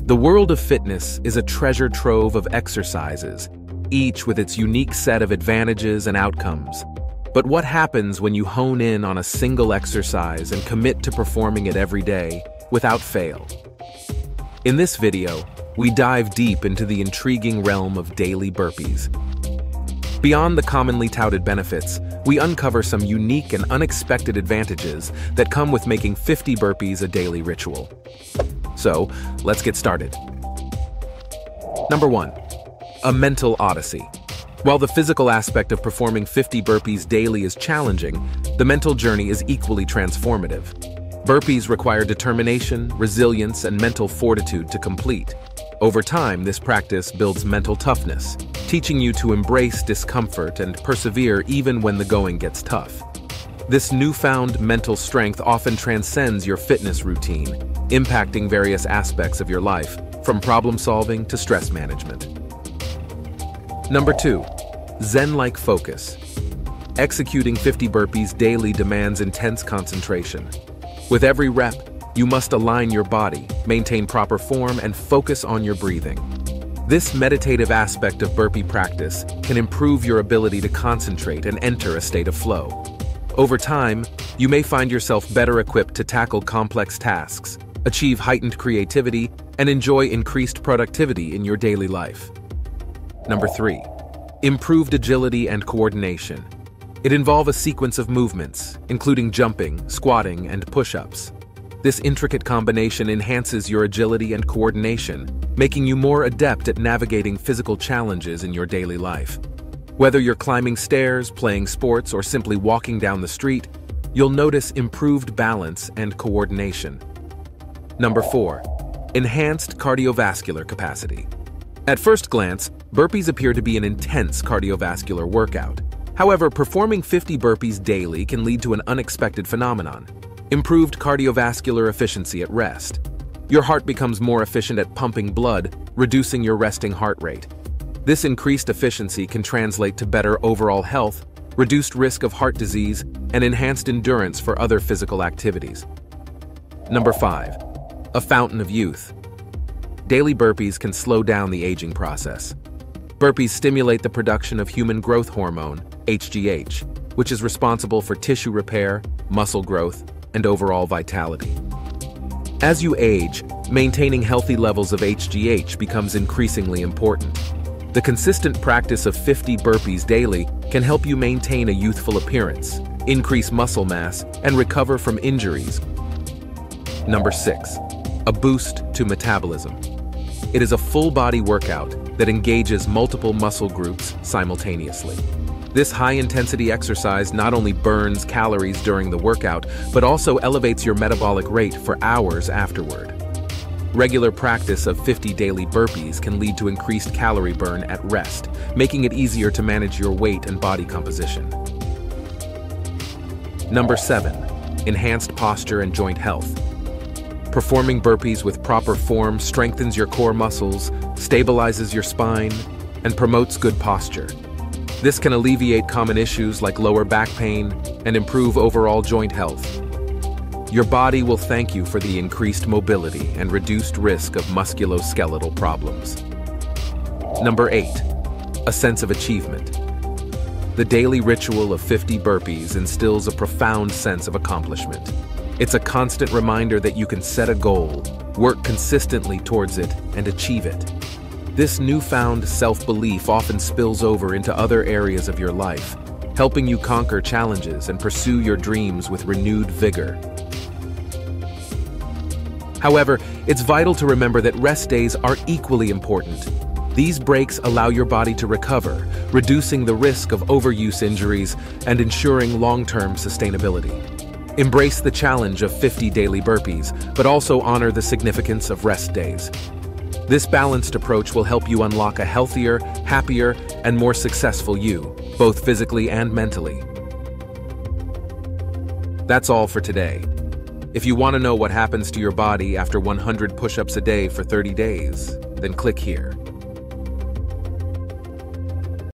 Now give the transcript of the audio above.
The world of fitness is a treasure trove of exercises, each with its unique set of advantages and outcomes. But what happens when you hone in on a single exercise and commit to performing it every day, without fail? In this video, we dive deep into the intriguing realm of daily burpees. Beyond the commonly touted benefits, we uncover some unique and unexpected advantages that come with making 50 burpees a daily ritual. So, let's get started. Number 1. A mental odyssey. While the physical aspect of performing 50 burpees daily is challenging, the mental journey is equally transformative. Burpees require determination, resilience, and mental fortitude to complete. Over time, this practice builds mental toughness, teaching you to embrace discomfort and persevere even when the going gets tough. This newfound mental strength often transcends your fitness routine, impacting various aspects of your life, from problem-solving to stress management. Number 2. Zen-Like Focus. Executing 50 burpees daily demands intense concentration. With every rep, you must align your body, maintain proper form, and focus on your breathing. This meditative aspect of burpee practice can improve your ability to concentrate and enter a state of flow. Over time, you may find yourself better equipped to tackle complex tasks, achieve heightened creativity, and enjoy increased productivity in your daily life. Number 3. Improved agility and coordination. It involves a sequence of movements, including jumping, squatting, and push-ups. This intricate combination enhances your agility and coordination, making you more adept at navigating physical challenges in your daily life. Whether you're climbing stairs, playing sports, or simply walking down the street, you'll notice improved balance and coordination. Number 4. Enhanced cardiovascular capacity. At first glance, burpees appear to be an intense cardiovascular workout. However, performing 50 burpees daily can lead to an unexpected phenomenon: improved cardiovascular efficiency at rest. Your heart becomes more efficient at pumping blood, reducing your resting heart rate. This increased efficiency can translate to better overall health, reduced risk of heart disease, and enhanced endurance for other physical activities. Number 5. A fountain of youth. Daily burpees can slow down the aging process. Burpees stimulate the production of human growth hormone, HGH, which is responsible for tissue repair, muscle growth, and overall vitality. As you age, maintaining healthy levels of HGH becomes increasingly important. The consistent practice of 50 burpees daily can help you maintain a youthful appearance, increase muscle mass, and recover from injuries. Number 6. A boost to metabolism. It is a full-body workout that engages multiple muscle groups simultaneously. This high-intensity exercise not only burns calories during the workout, but also elevates your metabolic rate for hours afterward. Regular practice of 50 daily burpees can lead to increased calorie burn at rest, making it easier to manage your weight and body composition. Number 7. Enhanced posture and joint health. Performing burpees with proper form strengthens your core muscles, stabilizes your spine, and promotes good posture. This can alleviate common issues like lower back pain and improve overall joint health. Your body will thank you for the increased mobility and reduced risk of musculoskeletal problems. Number 8. A sense of achievement. The daily ritual of 50 burpees instills a profound sense of accomplishment. It's a constant reminder that you can set a goal, work consistently towards it, and achieve it. This newfound self-belief often spills over into other areas of your life, helping you conquer challenges and pursue your dreams with renewed vigor. However, it's vital to remember that rest days are equally important. These breaks allow your body to recover, reducing the risk of overuse injuries and ensuring long-term sustainability. Embrace the challenge of 50 daily burpees, but also honor the significance of rest days. This balanced approach will help you unlock a healthier, happier, and more successful you, both physically and mentally. That's all for today. If you want to know what happens to your body after 100 push-ups a day for 30 days, then click here.